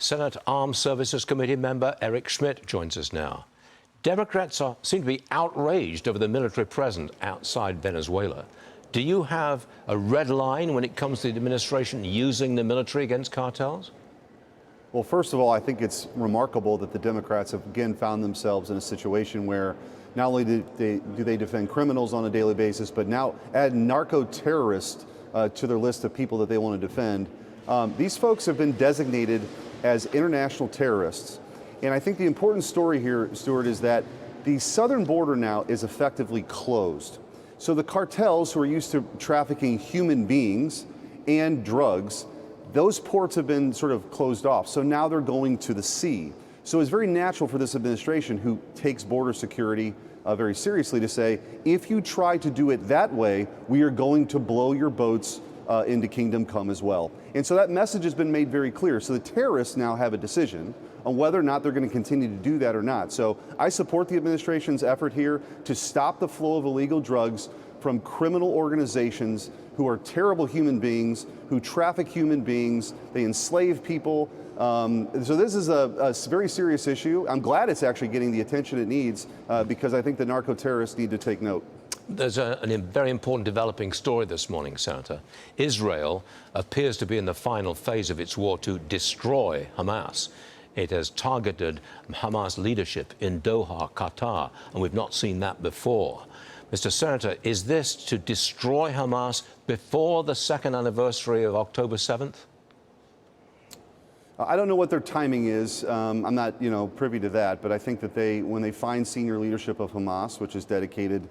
Senate Armed Services Committee member Eric Schmitt joins us now. Democrats seem to be outraged over the military presence outside Venezuela. Do you have a red line when it comes to the administration using the military against cartels? Well, first of all, I think it's remarkable that the Democrats have again found themselves in a situation where not only do they defend criminals on a daily basis, but now add narco-terrorists to their list of people that they want to defend. These folks have been designated as international terrorists. And I think the important story here, Stuart, is that the southern border now is effectively closed. So the cartels who are used to trafficking human beings and drugs, those ports have been sort of closed off. So now they're going to the sea. So it's very natural for this administration, who takes border security very seriously, to say, if you try to do it that way, we are going to blow your boats into Kingdom Come as well. And so that message has been made very clear. So the terrorists now have a decision on whether or not they're going to continue to do that or not. So I support the administration's effort here to stop the flow of illegal drugs from criminal organizations who are terrible human beings, who traffic human beings, they enslave people. So this is a very serious issue. I'm glad it's actually getting the attention it needs because I think the narco-terrorists need to take note. There's a very important developing story this morning, Senator. Israel appears to be in the final phase of its war to destroy Hamas. It has targeted Hamas leadership in Doha, Qatar, and we've not seen that before. Mr. Senator, is this to destroy Hamas before the second anniversary of October 7th? I don't know what their timing is. I'm not, privy to that, but I think that when they find senior leadership of Hamas, which is dedicated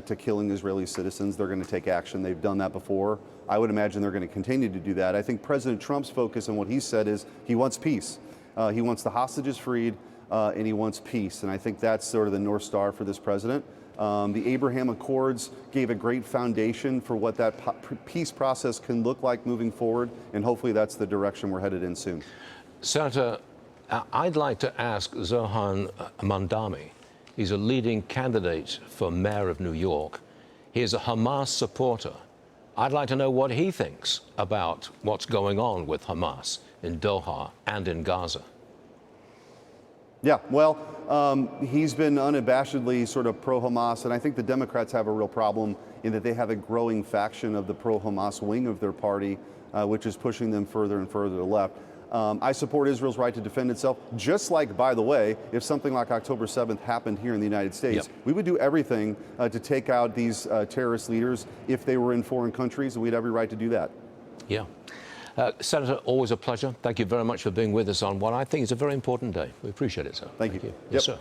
to killing Israeli citizens, they're going to take action. They've done that before. I would imagine they're going to continue to do that. I think President Trump's focus and what he said is he wants peace. He wants the hostages freed, and he wants peace. And I think that's sort of the North Star for this president. The Abraham Accords gave a great foundation for what that peace process can look like moving forward, and hopefully that's the direction we're headed in soon. Senator, I'd like to ask Zohan Mandami. He's a leading candidate for mayor of New York. He is a Hamas supporter. I'd like to know what he thinks about what's going on with Hamas in Doha and in Gaza. Yeah, well, he's been unabashedly sort of pro-Hamas, and I think the Democrats have a real problem in that they have a growing faction of the pro-Hamas wing of their party, which is pushing them further and further to the left. I support Israel's right to defend itself, just like, by the way, if something like October 7th happened here in the United States, we would do everything to take out these terrorist leaders if they were in foreign countries, and we'd have every right to do that. Yeah. Senator, always a pleasure. Thank you very much for being with us on what I think is a very important day. We appreciate it, sir. Thank you. Yes, sir.